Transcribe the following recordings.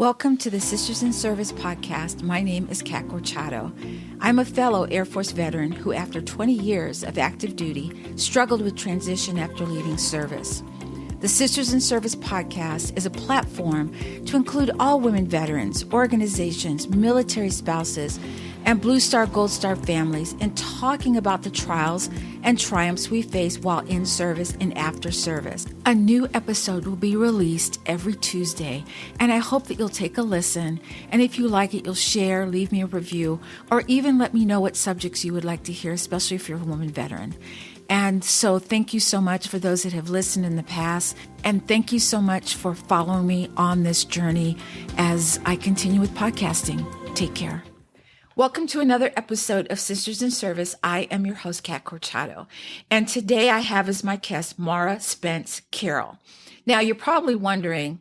Welcome to the Sisters in Service podcast. My name is Kat Corchado. I'm a fellow Air Force veteran who, after 20 years of active duty, struggled with transition after leaving service. The Sisters in Service podcast is a platform to include all women veterans, organizations, military spouses, and Blue Star, Gold Star families in talking about the trials and triumphs we face while in service and after service. A new episode will be released every Tuesday, and I hope that you'll take a listen. And if you like it, you'll share, leave me a review, or even let me know what subjects you would like to hear, especially if you're a woman veteran. And so thank you so much for those that have listened in the past. And thank you so much for following me on this journey as I continue with podcasting. Take care. Welcome to another episode of Sisters in Service. I am your host, Kat Corchado. And today I have as my guest, Maura Spence-Carroll. Now, you're probably wondering,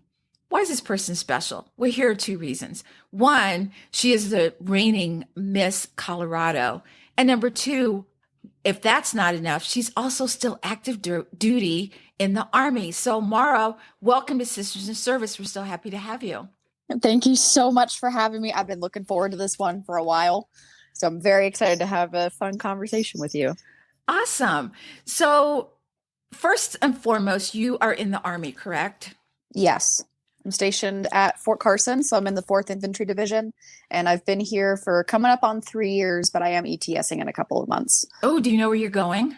why is this person special? Well, here are two reasons. One, she is the reigning Miss Colorado. And number two, if that's not enough, she's also still active duty in the Army. So Maura, welcome to Sisters in Service. We're so happy to have you. Thank you so much for having me. I've been looking forward to this one for a while. So I'm very excited to have a fun conversation with you. Awesome. So first and foremost, you are in the Army, correct? Yes. I'm stationed at Fort Carson. So I'm in the 4th Infantry Division. And I've been here for coming up on 3 years, but I am ETSing in a couple of months. Oh, do you know where you're going?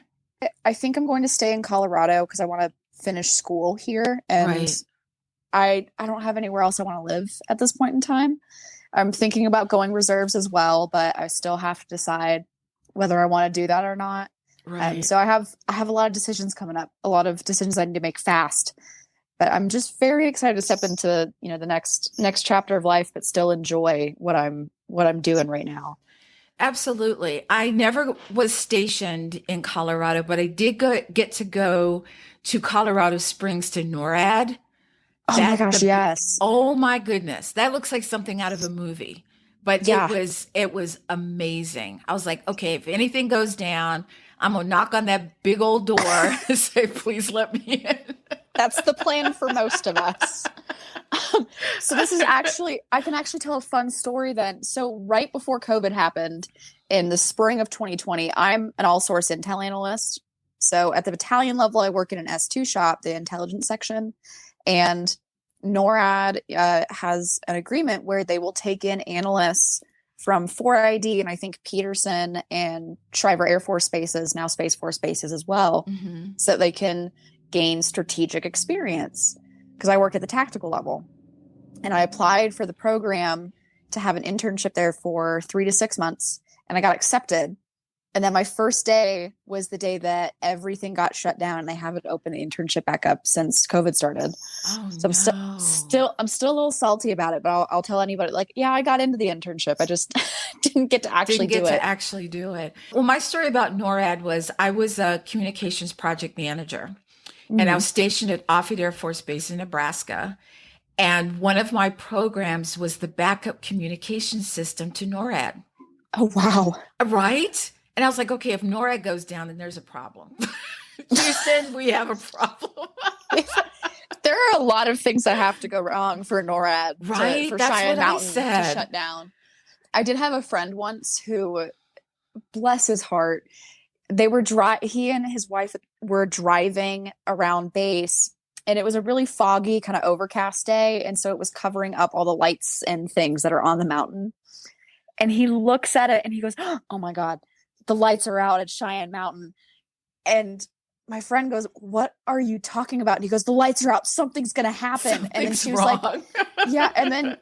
I think I'm going to stay in Colorado because I want to finish school here. And right. I don't have anywhere else I want to live at this point in time. I'm thinking about going reserves as well, but I still have to decide whether I want to do that or not. Right. So I have a lot of decisions coming up, a lot of decisions I need to make fast. But I'm just very excited to step into, the next chapter of life, but still enjoy what I'm doing right now. Absolutely. I never was stationed in Colorado, but I did get to go to Colorado Springs to NORAD. Oh my gosh, yes. Oh my goodness. That looks like something out of a movie. But yeah. It was amazing. I was like, okay, if anything goes down, I'm going to knock on that big old door and say, please let me in. That's the plan for most of us. So this is I can actually tell a fun story then. So right before COVID happened in the spring of 2020, I'm an all-source intel analyst. So at the battalion level, I work in an S2 shop, the intelligence section. And NORAD has an agreement where they will take in analysts from 4ID and I think Peterson and Shriver Air Force Bases, now Space Force Bases as well, so that they can gain strategic experience. Because I work at the tactical level. And I applied for the program to have an internship there for 3 to 6 months. And I got accepted. And then my first day was the day that everything got shut down and they haven't opened the internship back up since COVID started. Oh, so I'm still a little salty about it, but I'll tell anybody I got into the internship. I just didn't get to actually do it. Well, my story about NORAD was I was a communications project manager and I was stationed at Offutt Air Force Base in Nebraska. And one of my programs was the backup communication system to NORAD. Oh, wow. Right? And I was like, okay, if NORAD goes down, then there's a problem. Houston, we have a problem. There are a lot of things that have to go wrong for NORAD, right? For That's Cheyenne what Mountain I said. to shut down. I did have a friend once who, bless his heart, he and his wife were driving around base, and it was a really foggy, kind of overcast day, and so it was covering up all the lights and things that are on the mountain. And he looks at it and he goes, "Oh my God, the lights are out at Cheyenne Mountain." And my friend goes, "What are you talking about?" And he goes, "The lights are out. Something's going to happen." And then she was wrong. Yeah. And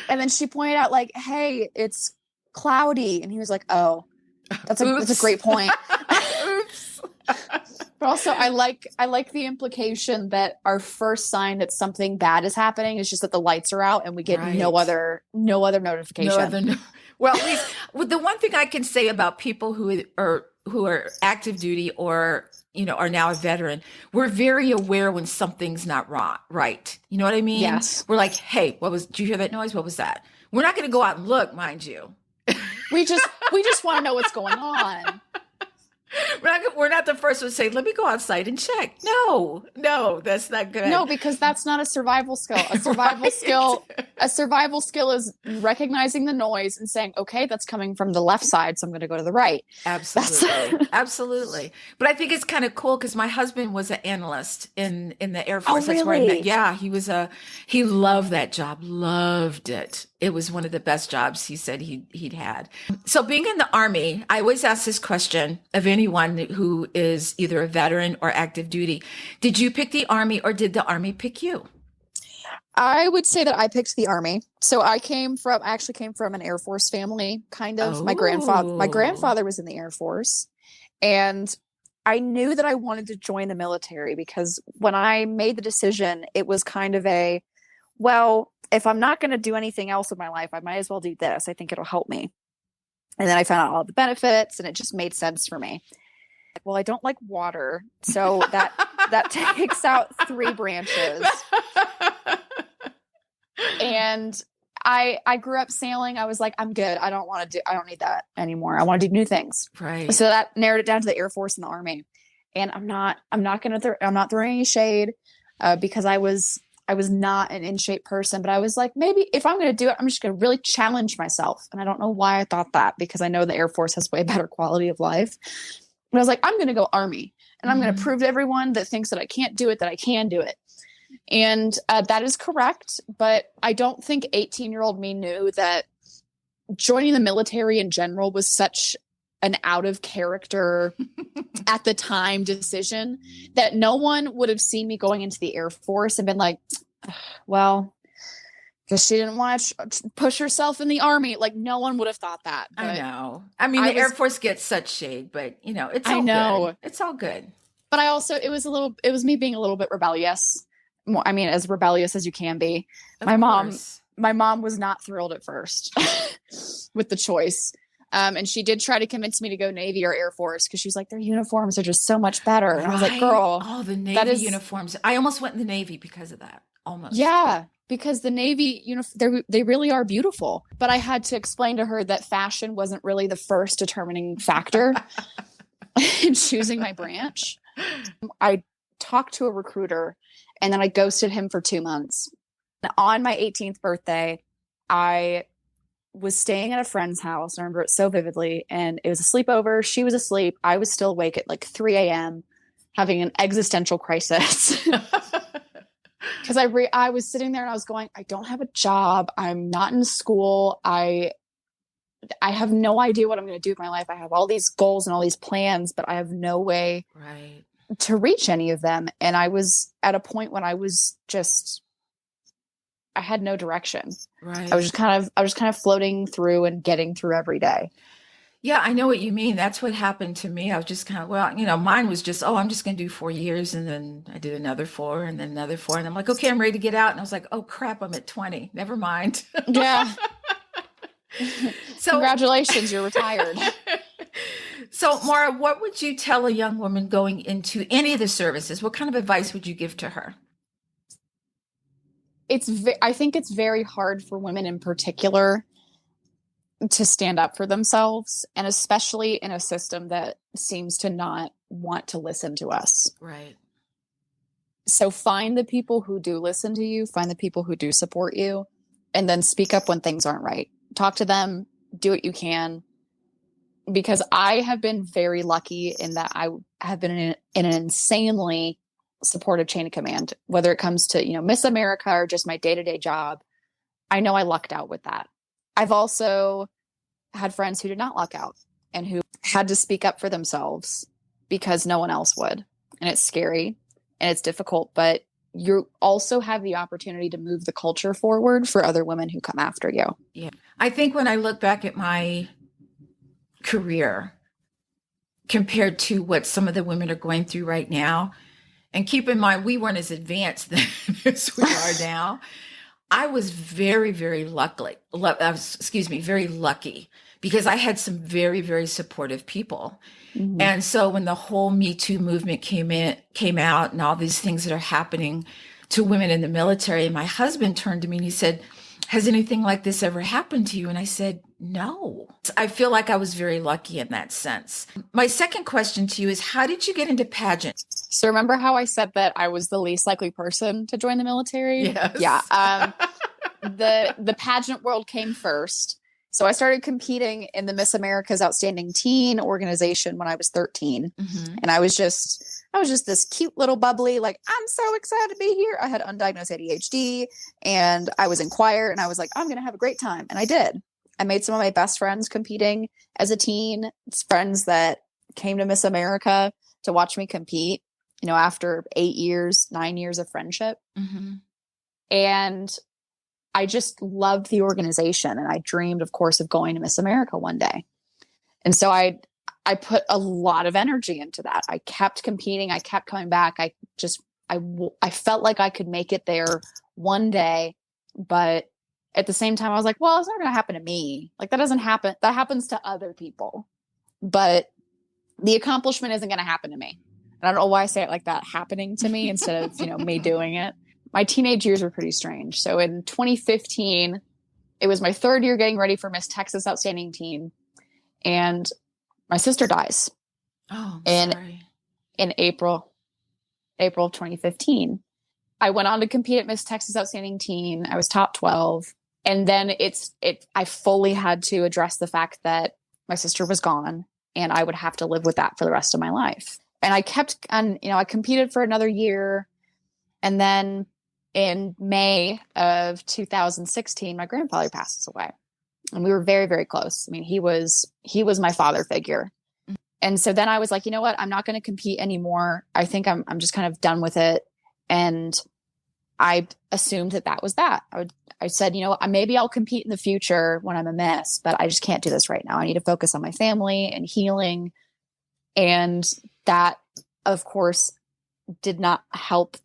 then she pointed out "Hey, it's cloudy." And he was like, "Oh, that's a great point." Oops. But also I like the implication that our first sign that something bad is happening is just that the lights are out and we get no other notification. Well, at least the one thing I can say about people who are active duty or, are now a veteran, we're very aware when something's not right. You know what I mean? Yes. We're like, hey, did you hear that noise? What was that? We're not going to go out and look, mind you. We just want to know what's going on. We're not the first one to say, let me go outside and check. No, that's not good. No, because that's not a survival skill. A survival skill is recognizing the noise and saying, okay, that's coming from the left side, so I'm going to go to the right. Absolutely. Absolutely. But I think it's kind of cool because my husband was an analyst in the Air Force. Oh, That's where I really? met. Yeah, he loved that job, loved it. It was one of the best jobs he said he'd had. So being in the Army, I always ask this question of anyone who is either a veteran or active duty. Did you pick the Army or did the Army pick you? I would say that I picked the Army. So I actually came from an Air Force family, kind of. Oh. My grandfather was in the Air Force. And I knew that I wanted to join the military because when I made the decision, it was kind of well, if I'm not going to do anything else with my life, I might as well do this. I think it'll help me. And then I found out all the benefits and it just made sense for me. Well, I don't like water. So that takes out 3 branches. And I grew up sailing. I was like, I'm good. I don't need that anymore. I want to do new things. Right. So that narrowed it down to the Air Force and the Army. And I'm not throwing any shade because I was not an in shape person, but I was like, maybe if I'm going to do it, I'm just going to really challenge myself. And I don't know why I thought that because I know the Air Force has way better quality of life. And I was like, I'm going to go Army and I'm going to prove to everyone that thinks that I can't do it, that I can do it. And that is correct. But I don't think 18-year-old me knew that joining the military in general was such an out of character at the time decision that no one would have seen me going into the Air Force and been like, well, because she didn't want to push herself in the Army. Like no one would have thought that. I know. I mean, the Air Force gets such shade, but it's all good. It's all good. But I also, it was me being a little bit rebellious. I mean, as rebellious as you can be. My mom was not thrilled at first with the choice. And she did try to convince me to go Navy or Air Force because she was like, their uniforms are just so much better. And I was like, girl. Oh, the Navy uniforms. I almost went in the Navy because of that. Almost. Yeah, because the Navy, they really are beautiful. But I had to explain to her that fashion wasn't really the first determining factor in choosing my branch. I talked to a recruiter and then I ghosted him for 2 months. On my 18th birthday, I was staying at a friend's house. I remember it so vividly. And it was a sleepover. She was asleep. I was still awake at like 3 a.m. having an existential crisis. Because I was sitting there and I was going, I don't have a job. I'm not in school. I have no idea what I'm going to do with my life. I have all these goals and all these plans, but I have no way to reach any of them. And I was at a point when I had no direction. Right. I was just kind of floating through and getting through every day. Yeah, I know what you mean. That's what happened to me. I was just kind of, mine was just, I'm just going to do 4 years. And then I did another 4 and then another 4. And I'm like, okay, I'm ready to get out. And I was like, oh crap, I'm at 20. Never mind. Yeah. So congratulations, you're retired. So Maura, what would you tell a young woman going into any of the services? What kind of advice would you give to her? I think it's very hard for women in particular to stand up for themselves, and especially in a system that seems to not want to listen to us. Right. So find the people who do listen to you, find the people who do support you, and then speak up when things aren't right. Talk to them, do what you can. Because I have been very lucky in that I have been in an insanely supportive chain of command, whether it comes to, Miss America or just my day-to-day job. I know I lucked out with that. I've also had friends who did not luck out and who had to speak up for themselves because no one else would. And it's scary and it's difficult, but you also have the opportunity to move the culture forward for other women who come after you. Yeah. I think when I look back at my career compared to what some of the women are going through right now, and keep in mind, we weren't as advanced then as we are now. I was very, very very lucky because I had some very, very supportive people. Mm-hmm. And so when the whole Me Too movement came out and all these things that are happening to women in the military, my husband turned to me and he said, has anything like this ever happened to you? And I said, no. I feel like I was very lucky in that sense. My second question to you is, how did you get into pageants? So remember how I said that I was the least likely person to join the military? Yes. Yeah. The pageant world came first. So I started competing in the Miss America's Outstanding Teen organization when I was 13. Mm-hmm. And I was just this cute little bubbly, like, I'm so excited to be here. I had undiagnosed ADHD and I was in choir and I was like, I'm going to have a great time. And I did. I made some of my best friends competing as a teen. It's friends that came to Miss America to watch me compete, after 9 years of friendship. Mm-hmm. And I just loved the organization. And I dreamed, of course, of going to Miss America one day. And so I put a lot of energy into that. I kept competing. I kept coming back. I felt like I could make it there one day, but at the same time, I was like, well, it's not going to happen to me. Like, that doesn't happen. That happens to other people, but the accomplishment isn't going to happen to me. And I don't know why I say it like that, happening to me instead of, me doing it. My teenage years were pretty strange. So in 2015, it was my third year getting ready for Miss Texas Outstanding Teen. And my sister dies. Oh, sorry. In April of 2015. I went on to compete at Miss Texas Outstanding Teen. I was top 12. And then I fully had to address the fact that my sister was gone and I would have to live with that for the rest of my life. And I kept on, I competed for another year. And then in May of 2016, my grandfather passes away. And we were very, very close. I mean, he was my father figure. And so then I was like, you know what? I'm not going to compete anymore. I think I'm just kind of done with it. And I assumed that was that. I said, maybe I'll compete in the future when I'm a Miss, but I just can't do this right now. I need to focus on my family and healing. And that, of course, did not help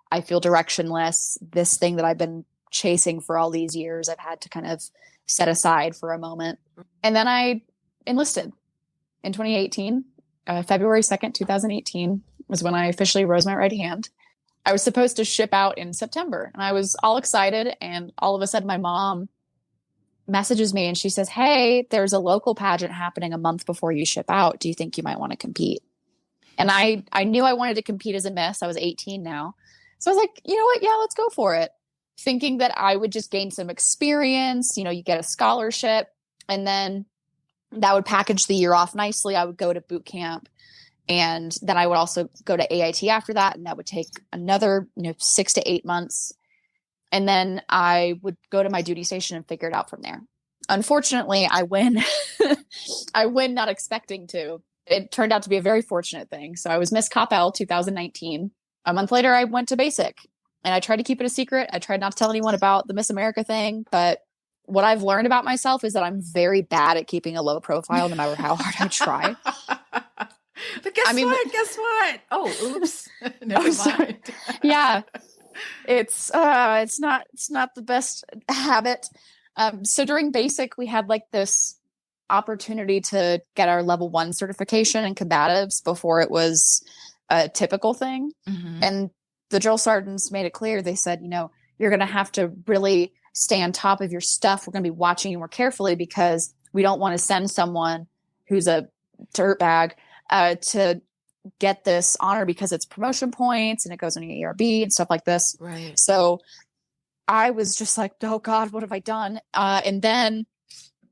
I feel directionless, this thing that I've been chasing for all these years. I've had to kind of set aside for a moment. And then I enlisted in 2018, February 2nd, 2018 was when I officially rose my right hand. I was supposed to ship out in September and I was all excited. And all of a sudden my mom messages me and she says, hey, there's a local pageant happening a month before you ship out. Do you think you might want to compete? And I knew I wanted to compete as a Miss. I was 18 now. So I was like, you know what? Yeah, let's go for it. Thinking that I would just gain some experience, you get a scholarship and then that would package the year off nicely. I would go to boot camp and then I would also go to AIT after that. And that would take another, 6 to 8 months. And then I would go to my duty station and figure it out from there. Unfortunately, I win. I win not expecting to. It turned out to be a very fortunate thing. So I was Miss Cop-L 2019. A month later, I went to basic and I tried to keep it a secret. I tried not to tell anyone about the Miss America thing, but what I've learned about myself is that I'm very bad at keeping a low profile no matter how hard I try. But guess what? Oh, oops. Never mind. Yeah. It's not the best habit. So during basic, we had like this opportunity to get our level 1 certification in combatives before it was a typical thing. Mm-hmm. And the drill sergeants made it clear. They said, you're going to have to really stay on top of your stuff. We're going to be watching you more carefully because we don't want to send someone who's a dirtbag to get this honor because it's promotion points and it goes on your ERB and stuff like this. Right. So I was just like, oh God, what have I done? And then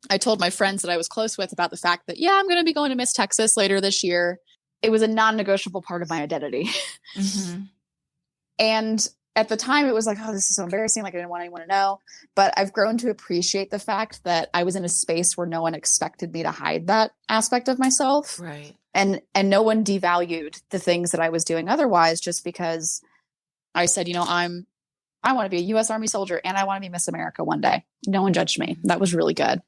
I told my friends that I was close with about the fact that, I'm going to be going to Miss Texas later this year. It was a non-negotiable part of my identity. Mm-hmm. And at the time it was like, oh, this is so embarrassing. Like I didn't want anyone to know, but I've grown to appreciate the fact that I was in a space where no one expected me to hide that aspect of myself. Right. And no one devalued the things that I was doing otherwise, just because I said, I want to be a U.S. Army soldier and I want to be Miss America one day. No one judged me. That was really good.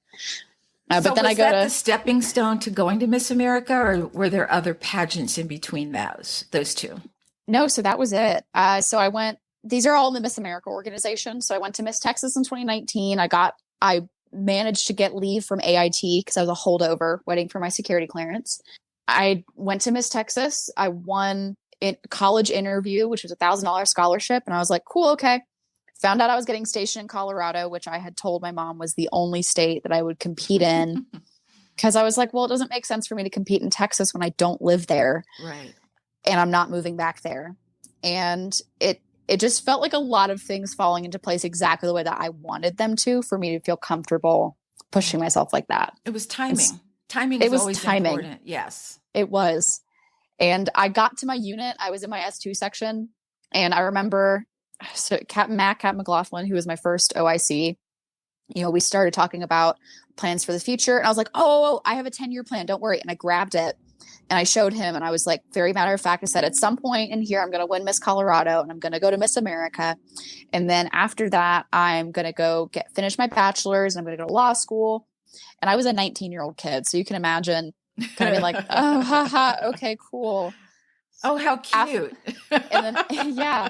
But then was that the stepping stone to going to Miss America, or were there other pageants in between those two? No, so that was it. So I went. These are all in the Miss America organization. So I went to Miss Texas in 2019. I managed to get leave from AIT because I was a holdover waiting for my security clearance. I went to Miss Texas. I won a college interview, which was $1,000 scholarship. And I was like, cool, okay. Found out I was getting stationed in Colorado, which I had told my mom was the only state that I would compete in. Because I was like, well, it doesn't make sense for me to compete in Texas when I don't live there. Right. And I'm not moving back there. And it just felt like a lot of things falling into place exactly the way that I wanted them to, for me to feel comfortable pushing myself like that. It was timing. Timing is always important. Yes. It was. And I got to my unit. I was in my S2 section. And I remember Captain McLaughlin, who was my first OIC, we started talking about plans for the future. And I was like, oh, I have a 10-year plan. Don't worry. And I grabbed it and I showed him. And I was like, very matter of fact, I said, at some point in here, I'm going to win Miss Colorado and I'm going to go to Miss America. And then after that, I'm going to go finish my bachelor's and I'm going to go to law school. And I was a 19-year-old kid. So you can imagine kind of being like, oh, haha. Okay, cool. Oh, how cute. And then, yeah.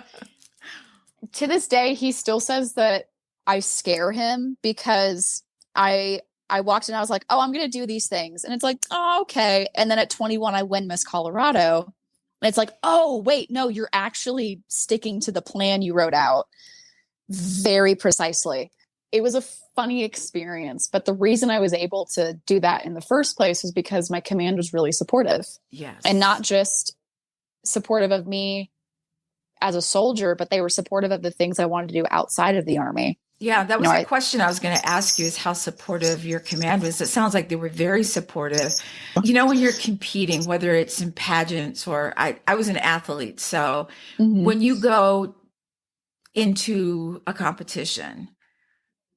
To this day, he still says that I scare him because I walked in, I was like, oh, I'm going to do these things. And it's like, oh, okay. And then at 21, I win Miss Colorado. And it's like, oh, wait, no, you're actually sticking to the plan you wrote out very precisely. It was a funny experience. But the reason I was able to do that in the first place was because my command was really supportive. Yes. And not just supportive of me as a soldier, but they were supportive of the things I wanted to do outside of the Army. Yeah, that was the question I was going to ask you, is how supportive your command was. It sounds like they were very supportive. When you're competing, whether it's in pageants or I was an athlete. So when you go into a competition,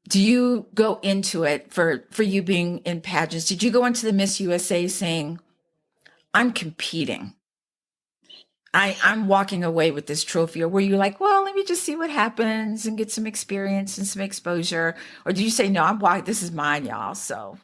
do you go into it for you being in pageants? Did you go into the Miss USA saying, I'm competing, I'm walking away with this trophy? Or were you like, well, let me just see what happens and get some experience and some exposure? Or did you say, no, this is mine, y'all? So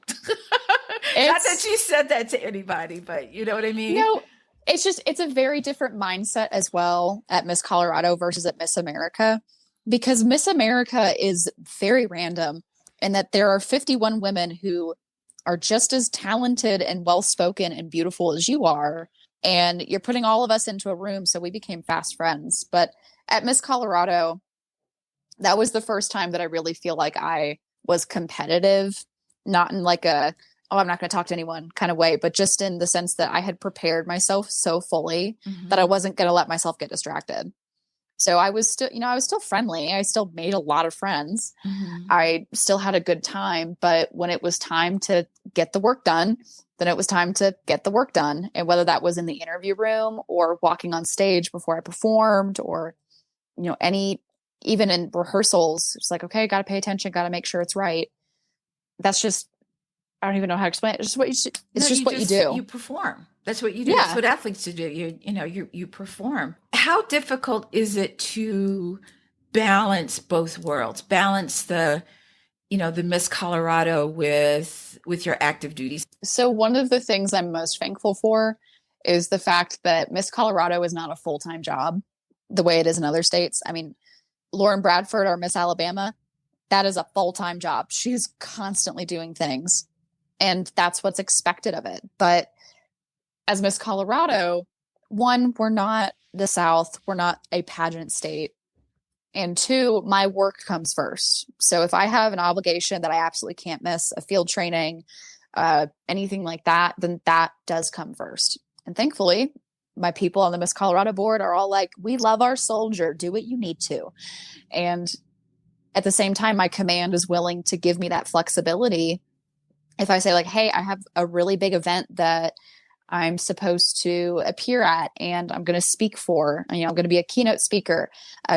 not that you said that to anybody, but you know what I mean? No, it's a very different mindset as well at Miss Colorado versus at Miss America, because Miss America is very random, and that there are 51 women who are just as talented and well-spoken and beautiful as you are. And you're putting all of us into a room. So we became fast friends. But at Miss Colorado, that was the first time that I really feel like I was competitive, not in like I'm not going to talk to anyone kind of way, but just in the sense that I had prepared myself so fully that I wasn't going to let myself get distracted. So I was still friendly. I still made a lot of friends. I still had a good time. But when it was time to get the work done, then it was time to get the work done. And whether that was in the interview room or walking on stage before I performed, or, even in rehearsals, it's like, okay, got to pay attention, got to make sure it's right. That's just, I don't even know how to explain it. It's just what you do. You perform. That's what you do. Yeah. That's what athletes do. You perform. How difficult is it to balance both worlds? Balance the Miss Colorado with your active duties? So one of the things I'm most thankful for is the fact that Miss Colorado is not a full-time job the way it is in other states. I mean, Lauren Bradford, or Miss Alabama, that is a full-time job. She's constantly doing things, and that's what's expected of it. But as Miss Colorado, one, we're not the South. We're not a pageant state. And two, my work comes first. So if I have an obligation that I absolutely can't miss, a field training, anything like that, then that does come first. And thankfully, my people on the Miss Colorado board are all like, we love our soldier. Do what you need to. And at the same time, my command is willing to give me that flexibility. If I say like, hey, I have a really big event that I'm supposed to appear at and I'm going to speak for, I'm going to be a keynote speaker.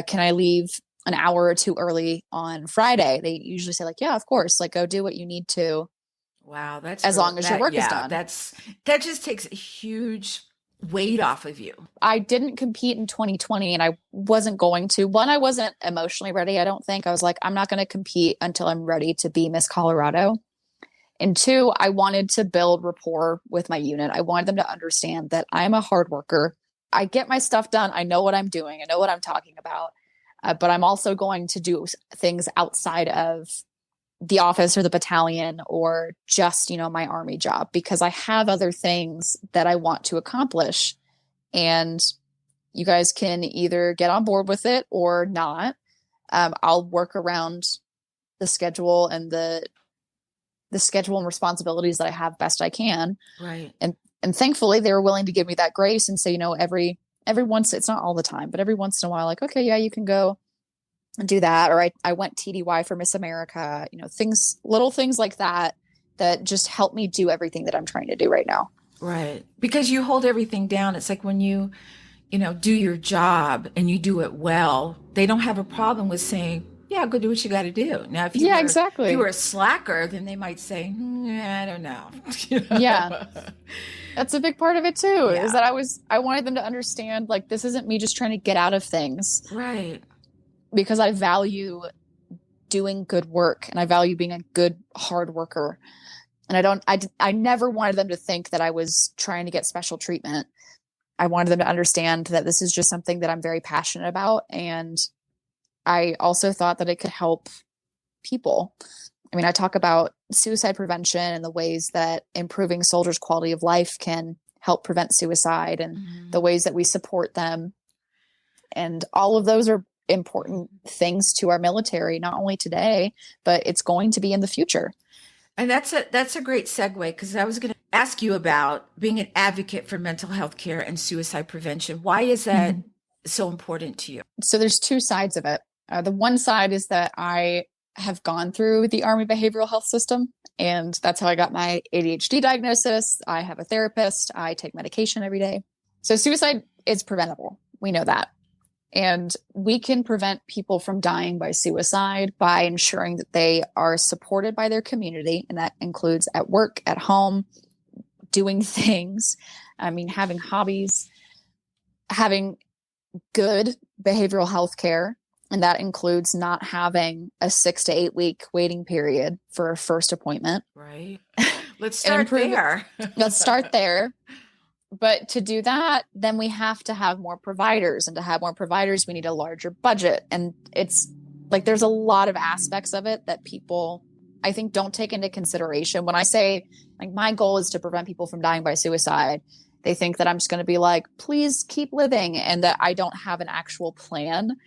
Can I leave an hour or two early on Friday? They usually say like, yeah, of course, like go do what you need to. Wow. That's as long as your work is done. That just takes a huge weight off of you. I didn't compete in 2020 and I wasn't going to. One, I wasn't emotionally ready. I don't think. I was like, I'm not going to compete until I'm ready to be Miss Colorado. And two, I wanted to build rapport with my unit. I wanted them to understand that I'm a hard worker. I get my stuff done. I know what I'm doing. I know what I'm talking about. But I'm also going to do things outside of the office or the battalion or just, my Army job, because I have other things that I want to accomplish. And you guys can either get on board with it or not. I'll work around the schedule and the schedule and responsibilities that I have best I can. Right. And thankfully they were willing to give me that grace and say, every once, it's not all the time, but every once in a while, like, okay, yeah, you can go and do that. Or I went TDY for Miss America, little things like that just help me do everything that I'm trying to do right now. Right. Because you hold everything down. It's like when you do your job and you do it well, they don't have a problem with saying, yeah, go do what you got to do. Now, if you exactly. If you were a slacker, then they might say, I don't know. Yeah. That's a big part of it too, is that I wanted them to understand, like, this isn't me just trying to get out of things. Right. Because I value doing good work and I value being a good, hard worker. And I never wanted them to think that I was trying to get special treatment. I wanted them to understand that this is just something that I'm very passionate about. And I also thought that it could help people. I mean, I talk about suicide prevention and the ways that improving soldiers' quality of life can help prevent suicide and the ways that we support them. And all of those are important things to our military, not only today, but it's going to be in the future. And that's a great segue, because I was going to ask you about being an advocate for mental health care and suicide prevention. Why is that so important to you? So there's two sides of it. The one side is that I have gone through the Army behavioral health system, and that's how I got my ADHD diagnosis. I have a therapist. I take medication every day. So suicide is preventable. We know that. And we can prevent people from dying by suicide by ensuring that they are supported by their community. And that includes at work, at home, doing things. I mean, having hobbies, having good behavioral health care. And that includes not having a 6 to 8 week waiting period for a first appointment. Right. Let's start there. Let's start there. But to do that, then we have to have more providers. And to have more providers, we need a larger budget. And it's like there's a lot of aspects of it that people, I think, don't take into consideration. When I say, like, my goal is to prevent people from dying by suicide, they think that I'm just going to be like, please keep living, and that I don't have an actual plan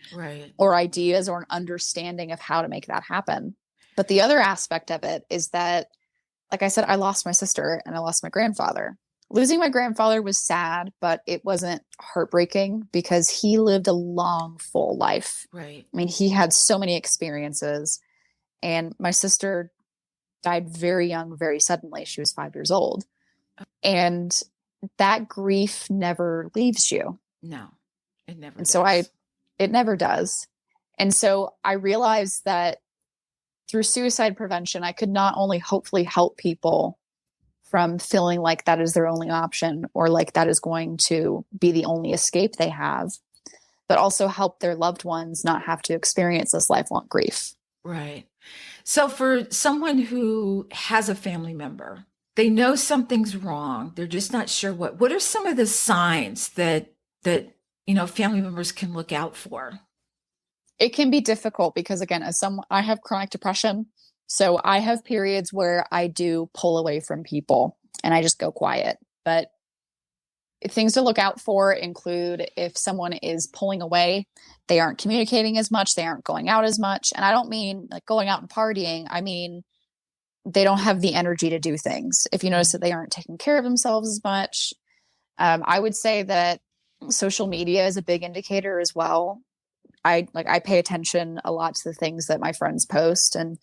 or ideas or an understanding of how to make that happen. But the other aspect of it is that, like I said, I lost my sister and I lost my grandfather. Losing my grandfather was sad, but it wasn't heartbreaking because he lived a long, full life. Right. I mean, he had so many experiences, and my sister died very young, very suddenly. She was 5 years old. And that grief never leaves you. No, it never does. So it never does. And so I realized that through suicide prevention, I could not only hopefully help people from feeling like that is their only option or like that is going to be the only escape they have, but also help their loved ones not have to experience this lifelong grief. Right. So for someone who has a family member, they know something's wrong, they're just not sure what are some of the signs that family members can look out for? It can be difficult because, again, I have chronic depression. So I have periods where I do pull away from people and I just go quiet. But things to look out for include if someone is pulling away, they aren't communicating as much, they aren't going out as much. And I don't mean like going out and partying. I mean, they don't have the energy to do things. If you notice that they aren't taking care of themselves as much, I would say that social media is a big indicator as well. I pay attention a lot to the things that my friends post, and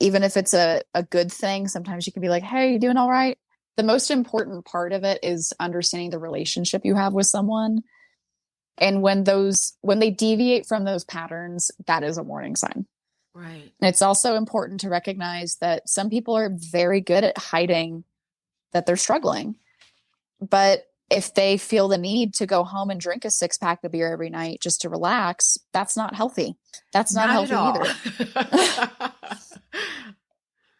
even if it's a good thing, sometimes you can be like, hey, you doing all right? The most important part of it is understanding the relationship you have with someone. And when they deviate from those patterns, that is a warning sign. Right. And it's also important to recognize that some people are very good at hiding that they're struggling. But if they feel the need to go home and drink a 6-pack of beer every night just to relax, that's not healthy. That's not healthy either.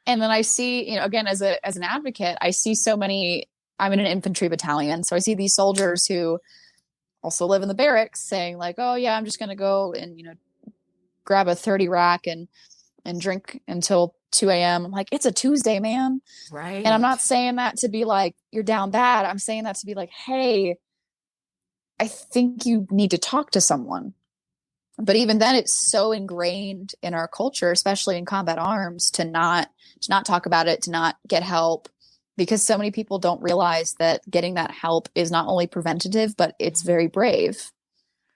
And then I see, again, as an advocate, I see so many, I'm in an infantry battalion. So I see these soldiers who also live in the barracks saying like, oh yeah, I'm just going to go and, grab a 30 rack and drink until 2 a.m. I'm like, it's a Tuesday, man. Right. And I'm not saying that to be like, you're down bad. I'm saying that to be like, hey, I think you need to talk to someone. But even then, it's so ingrained in our culture, especially in combat arms, to not talk about it, to not get help, because so many people don't realize that getting that help is not only preventative, but it's very brave,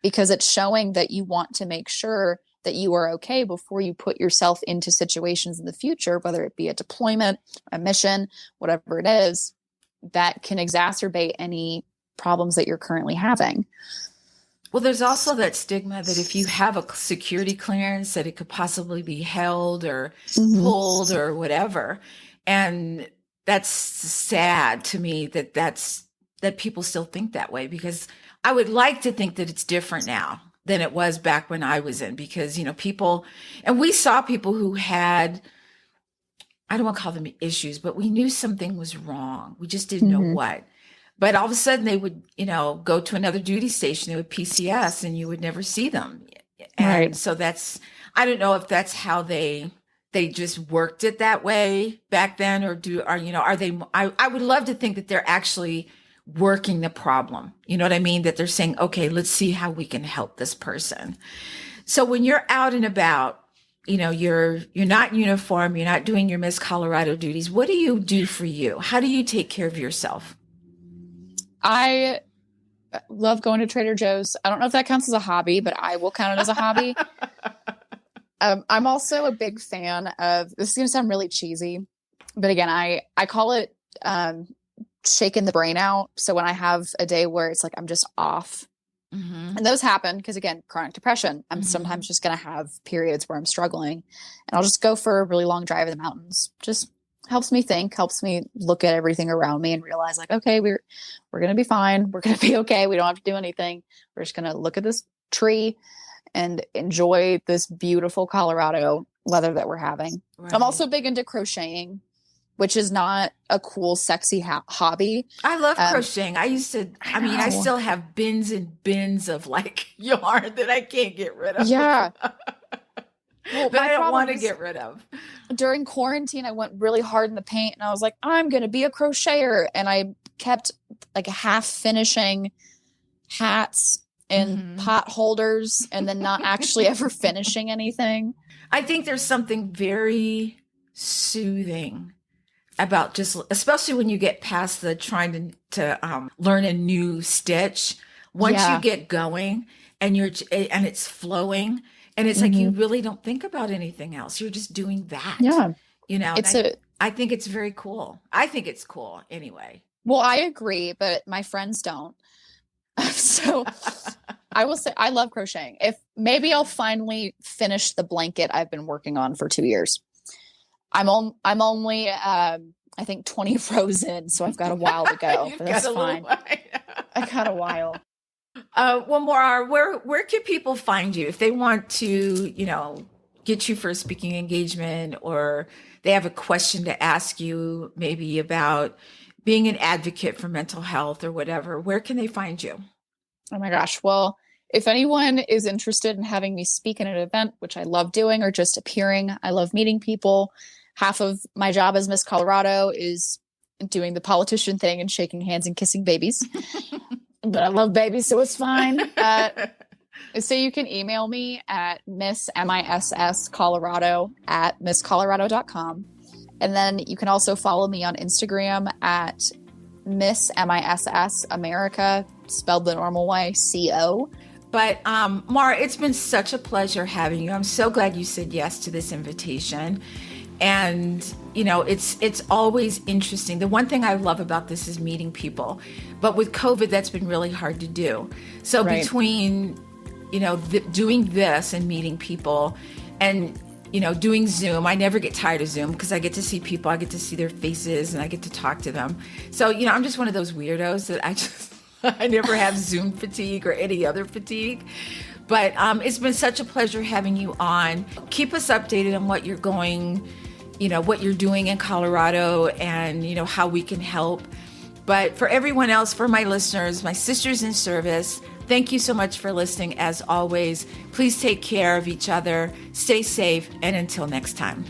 because it's showing that you want to make sure that you are okay before you put yourself into situations in the future, whether it be a deployment, a mission, whatever it is, that can exacerbate any problems that you're currently having. Well, there's also that stigma that if you have a security clearance, that it could possibly be held or pulled or whatever. And that's sad to me that people still think that way, because I would like to think that it's different now than it was back when I was in, because, people, and we saw people who had, I don't want to call them issues, but we knew something was wrong. We just didn't know what. But all of a sudden they would, go to another duty station, they would PCS, and you would never see them. And so I don't know if that's how they just worked it that way back then, are they, I would love to think that they're actually working the problem. You know what I mean? That they're saying, okay, let's see how we can help this person. So when you're out and about, you're not in uniform, you're not doing your Miss Colorado duties. What do you do for you? How do you take care of yourself? I love going to Trader Joe's. I don't know if that counts as a hobby, but I will count it as a hobby. I'm also a big fan of, this is going to sound really cheesy, but again, I call it shaking the brain out. So when I have a day where it's like I'm just off, and those happen because, again, chronic depression, I'm sometimes just going to have periods where I'm struggling, and I'll just go for a really long drive in the mountains. Just helps me think, helps me look at everything around me and realize, like, okay, we're going to be fine. We're going to be okay. We don't have to do anything. We're just going to look at this tree and enjoy this beautiful Colorado weather that we're having. Right. I'm also big into crocheting, which is not a cool, sexy hobby. I love crocheting. I still have bins and bins of like yarn that I can't get rid of. Yeah. Well, that I don't want to get rid of. During quarantine, I went really hard in the paint, and I was like, I'm going to be a crocheter. And I kept like half finishing hats and pot holders, and then not actually ever finishing anything. I think there's something very soothing about just, especially when you get past the trying to learn a new stitch. Once you get going and and it's flowing, and it's like you really don't think about anything else. You're just doing that. Yeah. I think it's very cool. I think it's cool anyway. Well, I agree, but my friends don't. So I will say I love crocheting. Maybe I'll finally finish the blanket I've been working on for 2 years. I'm only I think 20 rows in, so I've got a while to go. But that's fine. I got a while. Well, Maura, where can people find you if they want to, get you for a speaking engagement, or they have a question to ask you, maybe about being an advocate for mental health or whatever? Where can they find you? Oh my gosh. Well, if anyone is interested in having me speak at an event, which I love doing, or just appearing, I love meeting people. Half of my job as Miss Colorado is doing the politician thing and shaking hands and kissing babies. But I love babies, so it's fine. So you can email me at misscolorado@misscolorado.com. And then you can also follow me on Instagram at Miss MISS America, spelled the normal way, CO. But Maura, it's been such a pleasure having you. I'm so glad you said yes to this invitation. And, it's always interesting. The one thing I love about this is meeting people. But with COVID, that's been really hard to do. So between, doing this and meeting people and, doing Zoom, I never get tired of Zoom because I get to see people, I get to see their faces, and I get to talk to them. So, I'm just one of those weirdos that I never have Zoom fatigue or any other fatigue. But it's been such a pleasure having you on. Keep us updated on what you're what you're doing in Colorado, and, how we can help. But for everyone else, for my listeners, my sisters in service, thank you so much for listening. As always, please take care of each other, stay safe, and until next time.